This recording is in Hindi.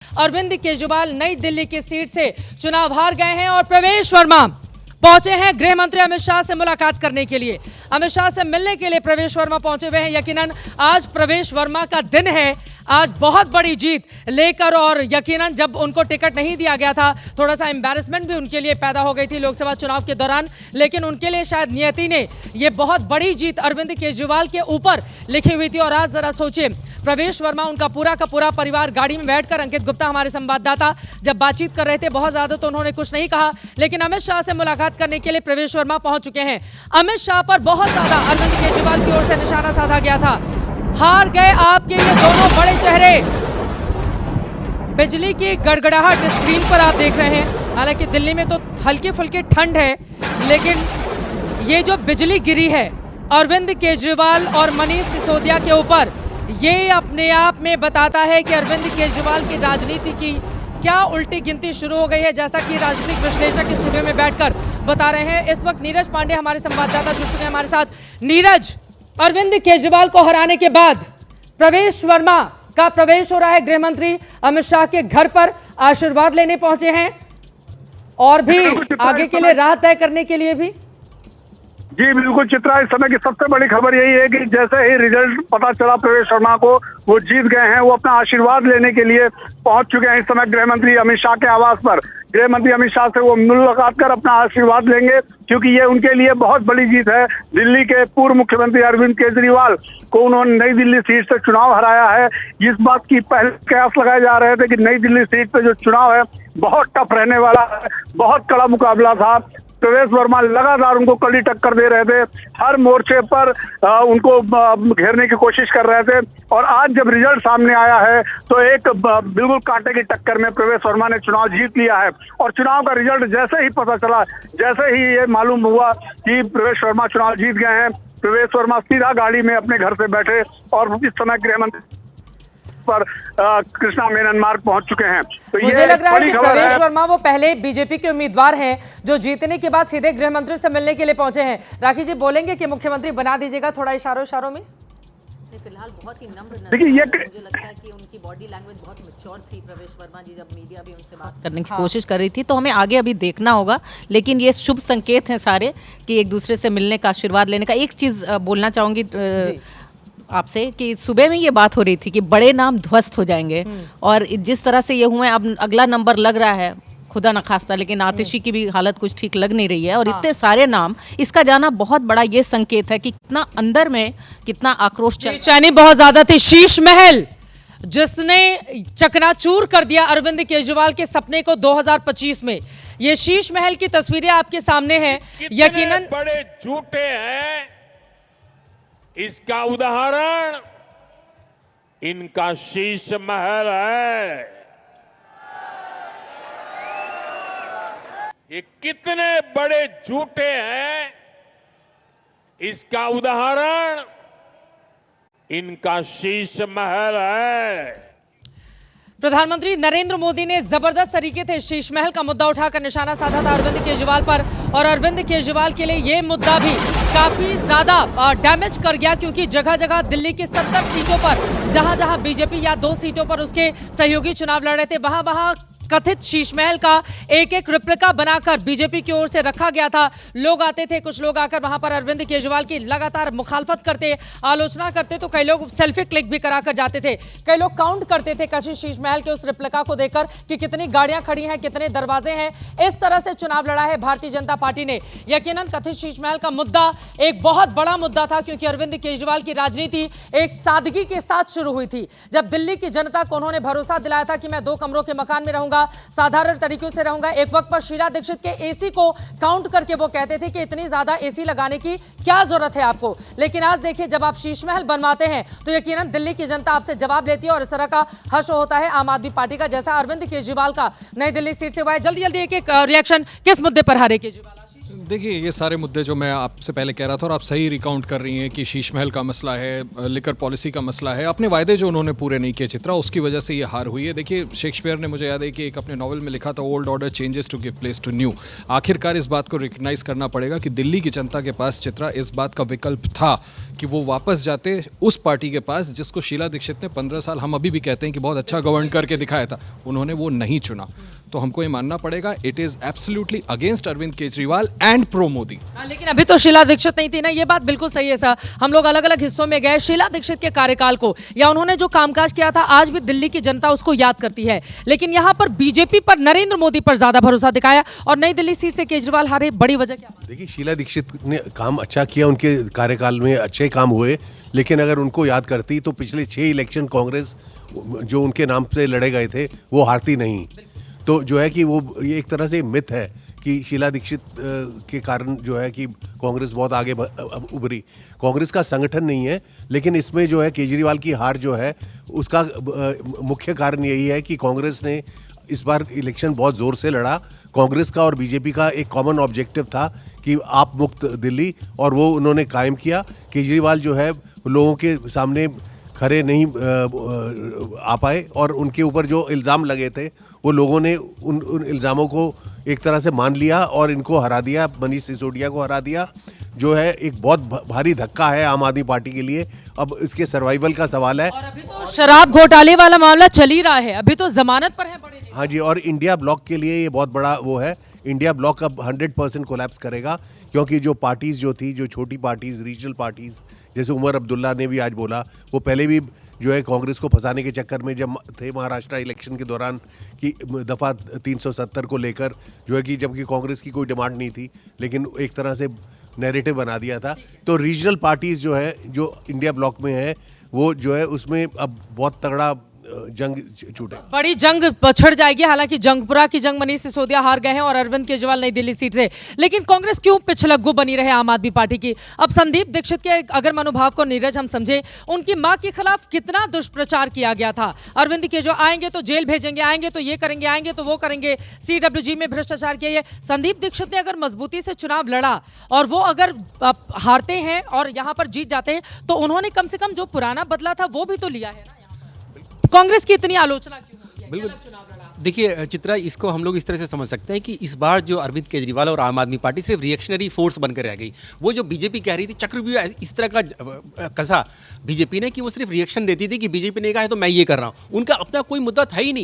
अरविंद केजरीवाल नई दिल्ली की सीट से चुनाव हार गए हैं और प्रवेश वर्मा पहुंचे हैं गृह मंत्री अमित शाह से मुलाकात करने के लिए। अमित शाह से मिलने के लिए प्रवेश वर्मा पहुंचे हुए हैं। यकीनन आज प्रवेश वर्मा का दिन है, आज बहुत बड़ी जीत लेकर, और यकीनन जब उनको टिकट नहीं दिया गया था थोड़ा सा एम्बैरेसमेंट भी उनके लिए पैदा हो गई थी लोकसभा चुनाव के दौरान, लेकिन उनके लिए शायद नियति ने ये बहुत बड़ी जीत अरविंद केजरीवाल के ऊपर लिखी हुई थी। और आज जरा सोचिए, प्रवेश वर्मा उनका पूरा का पूरा परिवार गाड़ी में बैठकर, अंकित गुप्ता हमारे संवाददाता जब बातचीत कर रहे थे बहुत ज्यादा तो उन्होंने कुछ नहीं कहा, लेकिन अमित शाह से मुलाकात करने के लिए प्रवेश वर्मा पहुंच चुके हैं। अमित शाह पर बहुत ज्यादा अरविंद केजरीवाल की ओर से निशाना साधा गया था। हार गए आपके ये दोनों बड़े चेहरे। बिजली की गड़गड़ाहट स्क्रीन पर आप देख रहे हैं। हालांकि दिल्ली में तो हल्की फुल्की ठंड है, लेकिन ये जो बिजली गिरी है अरविंद केजरीवाल और मनीष सिसोदिया के ऊपर, ये अपने आप में बताता है कि अरविंद केजरीवाल की राजनीति की क्या उल्टी गिनती शुरू हो गई है, जैसा कि राजनीतिक विश्लेषक स्टूडियो में बैठकर बता रहे हैं। इस वक्त नीरज पांडे हमारे संवाददाता जुड़ चुके हैं हमारे साथ। नीरज, अरविंद केजरीवाल को हराने के बाद प्रवेश वर्मा का प्रवेश हो रहा है गृह मंत्री अमित शाह के घर पर, आशीर्वाद लेने पहुंचे हैं और भी आगे के लिए राह तय करने के लिए भी। जी बिल्कुल चित्रा, इस समय की सबसे बड़ी खबर यही है कि जैसे ही रिजल्ट पता चला प्रवेश वर्मा को, वो जीत गए हैं। वो अपना आशीर्वाद लेने के लिए पहुंच चुके हैं इस समय गृह मंत्री अमित शाह के आवास पर। गृह मंत्री अमित शाह से वो मुलाकात कर अपना आशीर्वाद लेंगे, क्योंकि ये उनके लिए बहुत बड़ी जीत है। दिल्ली के पूर्व मुख्यमंत्री अरविंद केजरीवाल को उन्होंने नई दिल्ली सीट से चुनाव हराया है। इस बात की पहले कयास लगाए जा रहे थे कि नई दिल्ली सीट पे जो चुनाव है बहुत टफ रहने वाला है, बहुत कड़ा मुकाबला था। प्रवेश वर्मा लगातार उनको कड़ी टक्कर दे रहे थे, हर मोर्चे पर उनको घेरने की कोशिश कर रहे थे। और आज जब रिजल्ट सामने आया है तो एक बिल्कुल कांटे की टक्कर में प्रवेश वर्मा ने चुनाव जीत लिया है। और चुनाव का रिजल्ट जैसे ही पता चला, जैसे ही ये मालूम हुआ कि प्रवेश वर्मा चुनाव जीत गए हैं, प्रवेश वर्मा सीधा गाड़ी में अपने घर से बैठे और इस समय गृह मंत्री पर कृष्णा मेनन मार्ग पहुंच चुके हैं। तो मुझे लग रहा है कि प्रवेश वर्मा वो पहले बीजेपी के उम्मीदवार हैं जो जीतने के बाद सीधे गृह मंत्री से मिलने के लिए पहुंचे हैं। राखी जी बोलेंगे कि मुख्यमंत्री बना दीजिएगा थोड़ा इशारों में। फिलहाल बहुत ही नम्र देखिए, ये मुझे लगता है कि उनकी बॉडी लैंग्वेज बहुत मैच्योर थी। प्रवेश वर्मा जी जब मीडिया भी उनसे बात करने की कोशिश कर रही थी, तो हमें आगे अभी देखना होगा, लेकिन ये शुभ संकेत हैं सारे कि एक दूसरे से मिलने का, आशीर्वाद लेने का। एक चीज बोलना चाहूंगी आपसे कि सुबह में ये बात हो रही थी कि बड़े नाम ध्वस्त हो जाएंगे, और जिस तरह से ये हुए, अब अगला नंबर लग रहा है, खुदा न खास्ता, लेकिन आतिशी की भी हालत कुछ ठीक लग नहीं रही है। और इतने सारे नाम, इसका जाना बहुत बड़ा ये संकेत है कि कितना अंदर में कितना आक्रोश बेचैनी बहुत ज्यादा थी। शीश महल जिसने चकनाचूर कर दिया अरविंद केजरीवाल के सपने को 2025 में, ये शीश महल की तस्वीरें आपके सामने हैं। यकीनन बड़े झूठे हैं, इसका उदाहरण इनका शीश महल है। ये कितने बड़े झूठे हैं, इसका उदाहरण इनका शीश महल है। प्रधानमंत्री नरेंद्र मोदी ने जबरदस्त तरीके से शीश महल का मुद्दा उठाकर निशाना साधा था अरविंद केजरीवाल पर, और अरविंद केजरीवाल के लिए ये मुद्दा भी काफी ज्यादा डैमेज कर गया, क्योंकि जगह जगह दिल्ली की 70 सीटों पर, जहां जहां बीजेपी या 2 सीटों पर उसके सहयोगी चुनाव लड़ रहे थे, वहां वहां कथित शीश महल का एक एक रिप्लिका बनाकर बीजेपी की ओर से रखा गया था। लोग आते थे, कुछ लोग आकर वहां पर अरविंद केजरीवाल की लगातार मुखालफत करते, आलोचना करते, तो कई लोग सेल्फी क्लिक भी कराकर जाते थे। कई लोग काउंट करते थे कथित शीश महल के उस रिप्लिका को देखकर कि कितनी गाड़ियां खड़ी हैं, कितने दरवाजे हैं। इस तरह से चुनाव लड़ा है भारतीय जनता पार्टी ने। यकीनन कथित शीश महल का मुद्दा एक बहुत बड़ा मुद्दा था, क्योंकि अरविंद केजरीवाल की राजनीति एक सादगी के साथ शुरू हुई थी। जब दिल्ली की जनता को उन्होंने भरोसा दिलाया था कि मैं 2 कमरों के मकान में रहूंगा, साधारण तरीकों से रहूंगा। एक वक्त पर शीला दीक्षित के एसी को काउंट करके वो कहते थे कि इतनी ज्यादा एसी लगाने की क्या जरूरत है आपको। लेकिन आज देखिए, जब आप शीश महल बनवाते हैं तो यकीनन दिल्ली की जनता आपसे जवाब लेती है, और इस तरह का हर्ष होता है आम आदमी पार्टी का, जैसा अरविंद केजरीवाल का नई दिल्ली सीट से हुआ है। जल्दी जल्दी एक एक रिएक्शन, किस मुद्दे पर हारे केजरीवाल? देखिए ये सारे मुद्दे जो मैं आपसे पहले कह रहा था और आप सही रिकाउंट कर रही हैं कि शीश महल का मसला है, लिकर पॉलिसी का मसला है, अपने वायदे जो उन्होंने पूरे नहीं किए चित्रा, उसकी वजह से ये हार हुई है। देखिए शेक्सपियर ने, मुझे याद है कि एक अपने नॉवल में लिखा था, old order changes to give place to new. आखिरकार इस बात को रिकग्नाइज करना पड़ेगा कि दिल्ली की जनता के पास चित्रा इस बात का विकल्प था कि वो वापस जाते उस पार्टी के पास जिसको शीला दीक्षित ने 15 साल, हम अभी भी कहते हैं कि बहुत अच्छा गवर्न करके दिखाया था, उन्होंने वो नहीं चुना। तो हमको ये मानना पड़ेगा it is absolutely against Arvind Kejriwal and pro Modi. लेकिन अभी तो शीला दीक्षित नहीं थी ना, ये बात बिल्कुल सही है सर। हम लोग अलग अलग हिस्सों में गए, शीला दीक्षित के कार्यकाल को या उन्होंने जो कामकाज किया था आज भी दिल्ली की जनता उसको याद करती है। लेकिन यहाँ पर बीजेपी पर, नरेंद्र मोदी पर ज्यादा भरोसा दिखाया और नई दिल्ली सीट से केजरीवाल हारे। बड़ी वजह क्या? देखिए शीला दीक्षित ने काम अच्छा किया, उनके कार्यकाल में अच्छे काम हुए, लेकिन अगर उनको याद करती तो पिछले 6 इलेक्शन कांग्रेस जो उनके नाम से लड़े गए थे वो हारती नहीं। तो जो है कि वो ये एक तरह से मिथ है कि शीला दीक्षित के कारण जो है कि कांग्रेस बहुत आगे उभरी। कांग्रेस का संगठन नहीं है, लेकिन इसमें जो है केजरीवाल की हार जो है उसका मुख्य कारण यही है कि कांग्रेस ने इस बार इलेक्शन बहुत ज़ोर से लड़ा। कांग्रेस का और बीजेपी का एक कॉमन ऑब्जेक्टिव था कि आप मुक्त दिल्ली, और वो उन्होंने कायम किया। केजरीवाल जो है लोगों के सामने खड़े नहीं आ पाए और उनके ऊपर जो इल्ज़ाम लगे थे वो लोगों ने उन इल्ज़ामों को एक तरह से मान लिया और इनको हरा दिया, मनीष सिसोदिया को हरा दिया, जो है एक बहुत भारी धक्का है आम आदमी पार्टी के लिए। अब इसके सर्वाइवल का सवाल है। और अभी तो शराब घोटाले वाला मामला चल ही रहा है, अभी तो जमानत पर है बड़े। हाँ जी, और इंडिया ब्लॉक के लिए ये बहुत बड़ा वो है। इंडिया ब्लॉक अब 100% कोलैप्स करेगा, क्योंकि जो पार्टीज़ जो थी, जो छोटी पार्टीज़, रीजनल पार्टीज़, जैसे उमर अब्दुल्ला ने भी आज बोला, वो पहले भी जो है कांग्रेस को फंसाने के चक्कर में जब थे महाराष्ट्र इलेक्शन के दौरान कि दफ़ा 370 को लेकर, जो है कि जबकि कांग्रेस की कोई डिमांड नहीं थी, लेकिन एक तरह से नैरेटिव बना दिया था। तो रीजनल पार्टीज़ जो है, जो इंडिया ब्लॉक में है, वो जो है उसमें अब बहुत तगड़ा जंग छूटे, बड़ी जंग छिड़ जाएगी। हालांकि जंगपुरा की जंग मनीष सिसोदिया हार गए हैं और अरविंद केजरीवाल नई दिल्ली सीट से। लेकिन कांग्रेस क्यों पिछलग्गू बनी रहे आम आदमी पार्टी की? अब संदीप दीक्षित के अगर मनोभाव को नीरज हम समझे, उनकी मां के खिलाफ कितना दुष्प्रचार किया गया था। अरविंद केजरीवाल आएंगे तो जेल भेजेंगे, आएंगे तो ये करेंगे, आएंगे तो वो करेंगे, CWG में भ्रष्टाचार किया। ये संदीप दीक्षित ने अगर मजबूती से चुनाव लड़ा और वो अगर हारते हैं और यहाँ पर जीत जाते हैं, तो उन्होंने कम से कम जो पुराना बदला था वो भी तो लिया है ना। कांग्रेस की इतनी आलोचना क्यों होती है? बिल्कुल, देखिए चित्रा, इसको हम लोग इस तरह से समझ सकते हैं कि इस बार जो अरविंद केजरीवाल और आम आदमी पार्टी सिर्फ रिएक्शनरी फोर्स बनकर रह गई। वो जो बीजेपी कह रही थी चक्रव्यूह इस तरह का कसा बीजेपी ने कि वो सिर्फ रिएक्शन देती थी कि बीजेपी ने कहा है तो मैं ये कर रहा हूँ, उनका अपना कोई मुद्दा था ही नहीं।